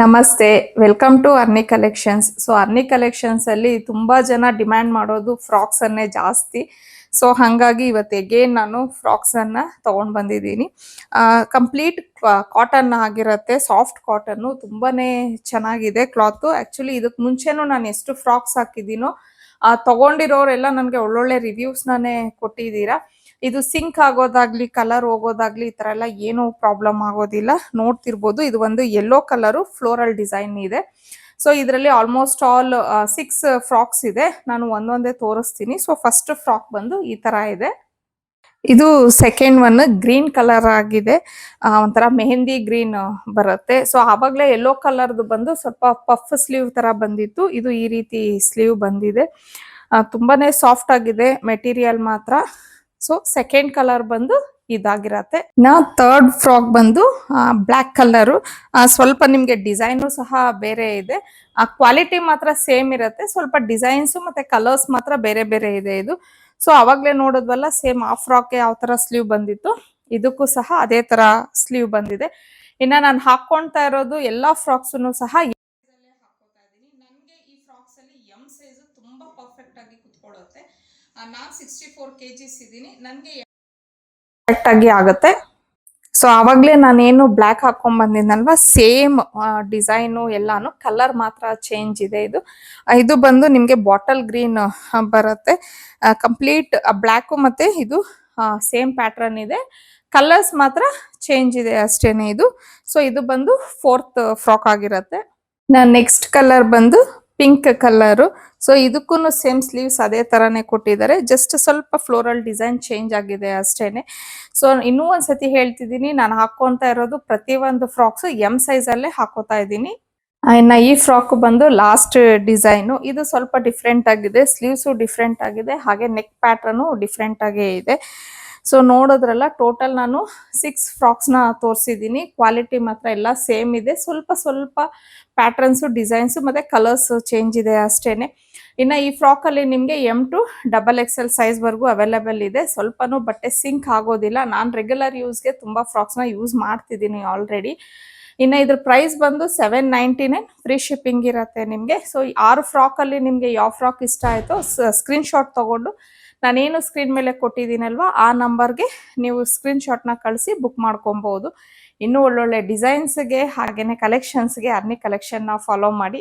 ನಮಸ್ತೆ, welcome to Arni collections. So Arni collections ಅಲ್ಲಿ ತುಂಬಾ ಜನ ಡಿಮ್ಯಾಂಡ್ ಮಾಡೋದು ಫ್ರಾಕ್ಸ್ ಅನ್ನೇ ಜಾಸ್ತಿ. ಸೊ ಹಾಗಾಗಿ ಇವತ್ತು ಅಗೇನ್ ನಾನು ಫ್ರಾಕ್ಸ್ ಅನ್ನ ತಗೊಂಡ್ ಬಂದಿದ್ದೀನಿ. ಕಂಪ್ಲೀಟ್ ಕಾಟನ್ ಆಗಿರತ್ತೆ, ಸಾಫ್ಟ್ ಕಾಟನ್, ತುಂಬಾನೇ ಚೆನ್ನಾಗಿದೆ ಕ್ಲಾತ್. ಆಕ್ಚುಲಿ ಇದಕ್ ಮುಂಚೆನೂ ನಾನು ಎಷ್ಟು ಫ್ರಾಕ್ಸ್ ಹಾಕಿದ್ದೀನೋ ತಗೊಂಡಿರೋರೆಲ್ಲ ನನಗೆ ಒಳ್ಳೊಳ್ಳೆ ರಿವ್ಯೂಸ್ ನಾನೇ ಕೊಟ್ಟಿದ್ದೀರಾ. ಇದು ಸಿಂಕ್ ಆಗೋದಾಗ್ಲಿ, ಕಲರ್ ಹೋಗೋದಾಗ್ಲಿ, ಈ ತರ ಎಲ್ಲ ಏನೂ ಪ್ರಾಬ್ಲಮ್ ಆಗೋದಿಲ್ಲ. ನೋಡ್ತಿರ್ಬೋದು, ಇದು ಒಂದು ಯೆಲ್ಲೋ ಕಲರ್ ಫ್ಲೋರಲ್ ಡಿಸೈನ್ ಇದೆ. ಸೊ ಇದರಲ್ಲಿ ಆಲ್ಮೋಸ್ಟ್ ಆಲ್ 6 ಫ್ರಾಕ್ಸ್ ಇದೆ. ನಾನು ಒಂದೊಂದೇ ತೋರಿಸ್ತೀನಿ. ಸೊ ಫಸ್ಟ್ ಫ್ರಾಕ್ ಬಂದು ಈ ತರ ಇದೆ. ಇದು ಸೆಕೆಂಡ್ ಒನ್ ಗ್ರೀನ್ ಕಲರ್ ಆಗಿದೆ, ಒಂಥರ ಮೆಹಂದಿ ಗ್ರೀನ್ ಬರುತ್ತೆ. ಸೊ ಆವಾಗಲೇ ಯೆಲ್ಲೋ ಕಲರ್ದು ಬಂದು ಸ್ವಲ್ಪ ಪಫ್ ಸ್ಲೀವ್ ತರ ಬಂದಿತ್ತು. ಇದು ಈ ರೀತಿ ಸ್ಲೀವ್ ಬಂದಿದೆ. ತುಂಬಾನೇ ಸಾಫ್ಟ್ ಆಗಿದೆ ಮೆಟೀರಿಯಲ್ ಮಾತ್ರ. ಸೊ ಸೆಕೆಂಡ್ ಕಲರ್ ಬಂದು ಇದಾಗಿರತ್ತೆ. ಥರ್ಡ್ ಫ್ರಾಕ್ ಬಂದು ಬ್ಲ್ಯಾಕ್ ಕಲರು. ಸ್ವಲ್ಪ ನಿಮ್ಗೆ ಡಿಸೈನು ಸಹ ಬೇರೆ ಇದೆ. ಕ್ವಾಲಿಟಿ ಮಾತ್ರ ಸೇಮ್ ಇರುತ್ತೆ, ಸ್ವಲ್ಪ ಡಿಸೈನ್ಸ್ ಮತ್ತೆ ಕಲರ್ಸ್ ಮಾತ್ರ ಬೇರೆ ಬೇರೆ ಇದೆ ಇದು. ಸೊ ಅವಾಗ್ಲೇ ನೋಡೋದ್ವಲ್ಲ, ಸೇಮ್ ಆ ಫ್ರಾಕ್ ಯಾವ ತರ ಸ್ಲೀವ್ ಬಂದಿತ್ತು, ಇದಕ್ಕೂ ಸಹ ಅದೇ ತರ ಸ್ಲೀವ್ ಬಂದಿದೆ. ಇನ್ನ ನಾನು ಹಾಕೊಳ್ತಾ ಇರೋದು ಎಲ್ಲಾ ಫ್ರಾಕ್ಸ್ ಸಹ ಹಾಕೋತಾ ಇದೀನಿ. ನನ್ಗೆ ಈ ಫ್ರಾಕ್ಸ್ ಅಲ್ಲಿ ಎಂ ಸೈಜ್ ತುಂಬಾ ಪರ್ಫೆಕ್ಟ್ ಆಗಿ ಕುತ್ಕೊಳ್ಳುತ್ತೆ. ನಾನು 64 kgs ಇದ್ದೀನಿ, ನನಗೆ ಕರೆಕ್ಟ್ ಆಗಿ ಆಗುತ್ತೆ. ಸೊ ಆವಾಗಲೇ ನಾನೇನು ಬ್ಲ್ಯಾಕ್ ಹಾಕೊಂಡ್ ಬಂದಿದ್ನಲ್ವಾ, ಸೇಮ್ ಡಿಸೈನು ಎಲ್ಲಾನು, ಕಲರ್ ಮಾತ್ರ ಚೇಂಜ್ ಇದೆ. ಇದು ಬಂದು ನಿಮ್ಗೆ ಬಾಟಲ್ ಗ್ರೀನ್ ಬರುತ್ತೆ. ಕಂಪ್ಲೀಟ್ ಬ್ಲ್ಯಾಕ್ ಮತ್ತೆ ಇದು ಸೇಮ್ ಪ್ಯಾಟರ್ನ್ ಇದೆ, ಕಲರ್ಸ್ ಮಾತ್ರ ಚೇಂಜ್ ಇದೆ ಅಷ್ಟೇನೆ ಇದು. ಸೊ ಇದು ಬಂದು ಫೋರ್ತ್ ಫ್ರಾಕ್ ಆಗಿರತ್ತೆ. ನೆಕ್ಸ್ಟ್ ಕಲರ್ ಬಂದು ಪಿಂಕ್ ಕಲರು. ಸೊ ಇದಕ್ಕೂ ಸೇಮ್ ಸ್ಲೀವ್ಸ್ ಅದೇ ತರಾನೇ ಕೊಟ್ಟಿದ್ದಾರೆ, ಜಸ್ಟ್ ಸ್ವಲ್ಪ ಫ್ಲೋರಲ್ ಡಿಸೈನ್ ಚೇಂಜ್ ಆಗಿದೆ ಅಷ್ಟೇನೆ. ಸೊ ಇನ್ನೂ ಒಂದ್ಸತಿ ಹೇಳ್ತಿದ್ದೀನಿ, ನಾನು ಹಾಕೋತಾ ಇರೋದು ಪ್ರತಿಯೊಂದು ಫ್ರಾಕ್ಸ್ ಎಂ ಸೈಜ್ ಅಲ್ಲೇ ಹಾಕೋತಾ ಇದ್ದೀನಿ. ಇನ್ನ ಈ ಫ್ರಾಕ್ ಬಂದು ಲಾಸ್ಟ್ ಡಿಸೈನು. ಇದು ಸ್ವಲ್ಪ ಡಿಫ್ರೆಂಟ್ ಆಗಿದೆ, ಸ್ಲೀವ್ಸು ಡಿಫ್ರೆಂಟ್ ಆಗಿದೆ, ಹಾಗೆ ನೆಕ್ ಪ್ಯಾಟರ್ನು ಡಿಫ್ರೆಂಟ್ ಆಗೇ ಇದೆ. ಸೊ ನೋಡೋದ್ರಲ್ಲ, ಟೋಟಲ್ ನಾನು 6 ಫ್ರಾಕ್ಸ್ ನ ತೋರಿಸಿದ್ದೀನಿ. ಕ್ವಾಲಿಟಿ ಮಾತ್ರ ಎಲ್ಲ ಸೇಮ್ ಇದೆ, ಸ್ವಲ್ಪ ಸ್ವಲ್ಪ ಪ್ಯಾಟರ್ನ್ಸ್, ಡಿಸೈನ್ಸ್ ಮತ್ತೆ ಕಲರ್ಸ್ ಚೇಂಜ್ ಇದೆ ಅಷ್ಟೇನೆ. ಇನ್ನ ಈ ಫ್ರಾಕ್ ಅಲ್ಲಿ ನಿಮ್ಗೆ M to XXL ಸೈಜ್ ವರ್ಗೂ ಅವೈಲೇಬಲ್ ಇದೆ. ಸ್ವಲ್ಪನೂ ಬಟ್ಟೆ ಸಿಂಕ್ ಆಗೋದಿಲ್ಲ. ನಾನು ರೆಗ್ಯುಲರ್ ಯೂಸ್ಗೆ ತುಂಬಾ ಫ್ರಾಕ್ಸ್ ನ ಯೂಸ್ ಮಾಡ್ತಿದ್ದೀನಿ ಆಲ್ರೆಡಿ. ಇನ್ನ ಇದ್ರ ಪ್ರೈಸ್ ಬಂದು 799, ಫ್ರೀ ಶಿಪ್ಪಿಂಗ್ ಇರುತ್ತೆ ನಿಮ್ಗೆ. ಸೊ ಈ 6 ಫ್ರಾಕ್ ಅಲ್ಲಿ ನಿಮ್ಗೆ ಯಾವ ಫ್ರಾಕ್ ಇಷ್ಟ ಆಯ್ತೋ ಸ್ಕ್ರೀನ್ ಶಾಟ್ ತಗೊಂಡು ನಾನೇನು ಸ್ಕ್ರೀನ್ ಮೇಲೆ ಕೊಟ್ಟಿದ್ದೀನಲ್ವಾ ಆ ನಂಬರ್ಗೆ ನೀವು ಸ್ಕ್ರೀನ್ ಶಾಟ್ನ ಕಳಿಸಿ ಬುಕ್ ಮಾಡ್ಕೊಬಹುದು. ಇನ್ನೂ ಒಳ್ಳೊಳ್ಳೆ ಡಿಸೈನ್ಸ್ಗೆ ಹಾಗೇನೆ ಕಲೆಕ್ಷನ್ಸ್ಗೆ ಅರ್ನಿ ಕಲೆಕ್ಷನ್ನ ಫಾಲೋ ಮಾಡಿ.